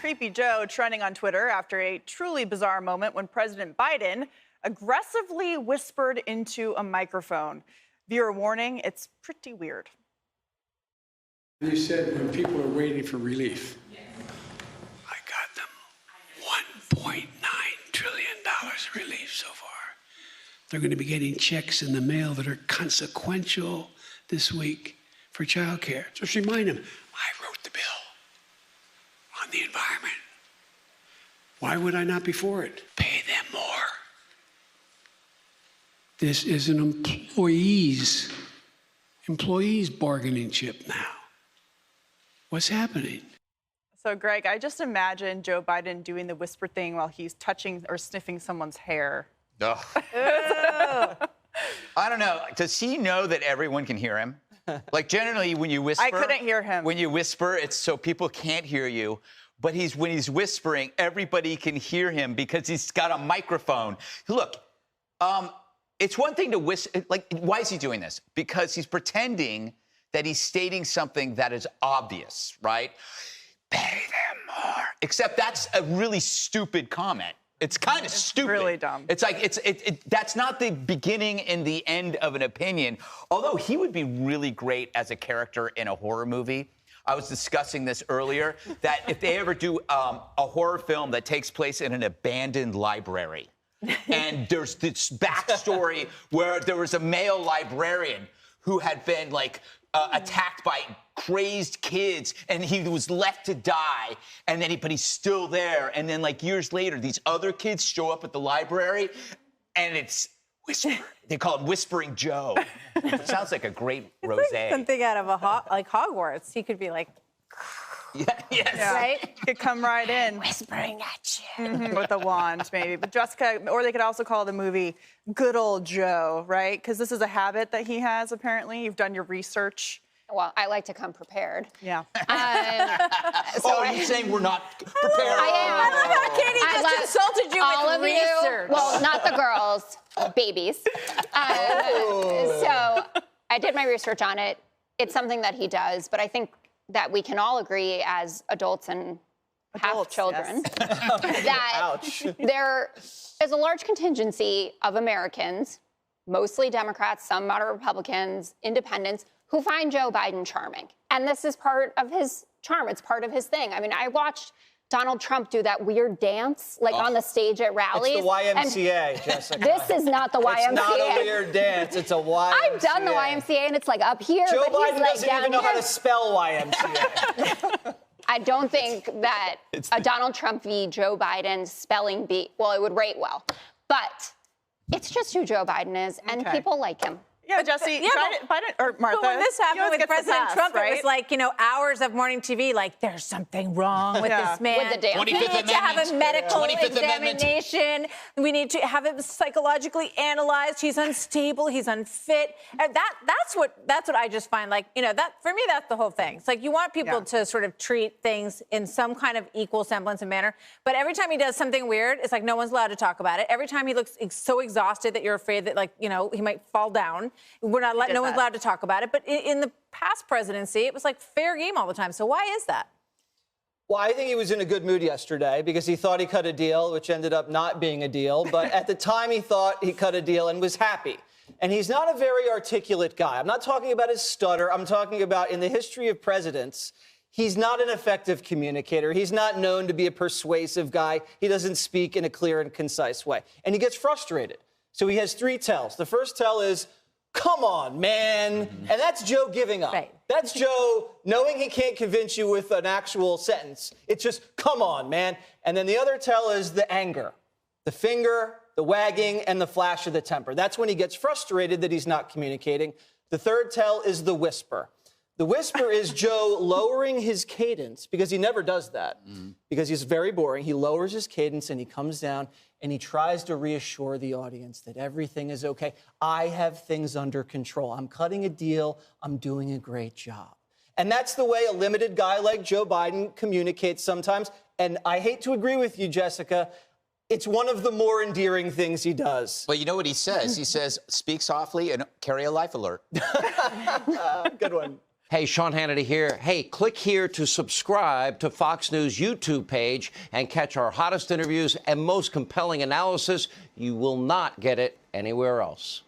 Creepy Joe trending on Twitter after a truly bizarre moment when President Biden aggressively whispered into a microphone. Viewer warning, it's pretty weird. You said when people are waiting for relief. I got them $1.9 trillion relief so far. They're going to be getting checks in the mail that are consequential this week for child care. Just remind them, I wrote the bill on the environment. Why would I not be for it? Pay them more. This is an employees bargaining chip now. What's happening? So, Greg, I just imagine Joe Biden doing the whisper thing while he's touching or sniffing someone's hair. Ugh. I don't know. Does he know that everyone can hear him? Like, generally, when you whisper... I couldn't hear him. When you whisper, it's so people can't hear you. But when he's whispering, everybody can hear him because he's got a microphone. Look, it's one thing to whisper. Like, why is he doing this? Because he's pretending that he's stating something that is obvious, right? Pay them more. Except that's a really stupid comment. It's kind of stupid. Really dumb. It's like, that's not the beginning and the end of an opinion. Although he would be really great as a character in a horror movie. I was discussing this earlier, that if they ever do a horror film that takes place in an abandoned library, and there's this backstory where there was a male librarian who had been, like, attacked by crazed kids, and he was left to die, and then but he's still there, and then, like, years later, these other kids show up at the library, and it's whisper. They call him Whispering Joe. It sounds like a great rosé. Like something out of like Hogwarts. He could be like, yeah, yes. Yeah. right? He could come right in. Whispering at you. With a wand, maybe. But Jessica, or they could also call the movie Good Old Joe, right? Because this is a habit that he has, apparently. You've done your research. Well, I like to come prepared. Yeah. You're saying we're not prepared? I love how Katie just insulted you all with of research. you. Well, not the girls, babies. So I did my research on it. It's something that he does, but I think that we can all agree as adults and half children that there is a large contingency of Americans, mostly Democrats, some moderate Republicans, independents, who find Joe Biden charming. And this is part of his charm. It's part of his thing. I mean, I watched Donald Trump do that weird dance, like on the stage at rallies. It's the YMCA, Jessica. This is not the YMCA. It's not a weird dance. It's a YMCA. I've done the YMCA, and it's like up here, Joe but Biden he's like doesn't down even know here. how to spell YMCA. I don't think that a Donald Trump v. Joe Biden spelling bee, well, it would rate well. But it's just who Joe Biden is, and people like him. Yeah, Jesse, Biden, or Martha. But when this happened with President Trump, right? it was like, hours of morning TV, like, there's something wrong with this man. With the dance. We need to have a medical 25th Amendment. examination. We need to have him psychologically analyzed. He's unstable. He's unfit. And that's what I just find, like, that for me, that's the whole thing. It's like you want people to sort of treat things in some kind of equal semblance and manner. But every time he does something weird, it's like no one's allowed to talk about it. Every time he looks so exhausted that you're afraid that, like, he might fall down. We're not no one's allowed to talk about it. But in the past presidency, it was like fair game all the time. So why is that? Well, I think he was in a good mood yesterday because he thought he cut a deal, which ended up not being a deal. But at the time, he thought he cut a deal and was happy. And he's not a very articulate guy. I'm not talking about his stutter. I'm talking about in the history of presidents, he's not an effective communicator. He's not known to be a persuasive guy. He doesn't speak in a clear and concise way. And he gets frustrated. So he has three tells. The first tell is, come on, man. And that's Joe giving up. Right. That's Joe knowing he can't convince you with an actual sentence. It's just, come on, man. And then the other tell is the anger, the finger, the wagging, and the flash of the temper. That's when he gets frustrated that he's not communicating. The third tell is the whisper. The whisper is Joe lowering his cadence, because he never does that, because he's very boring. He lowers his cadence and he comes down and he tries to reassure the audience that everything is okay. I have things under control. I'm cutting a deal. I'm doing a great job. And that's the way a limited guy like Joe Biden communicates sometimes. And I hate to agree with you, Jessica. It's one of the more endearing things he does. Well, you know what he says? He says, speak softly and carry a life alert. Good one. Hey, Sean Hannity here. Hey, click here to subscribe to Fox News YouTube page and catch our hottest interviews and most compelling analysis. You will not get it anywhere else.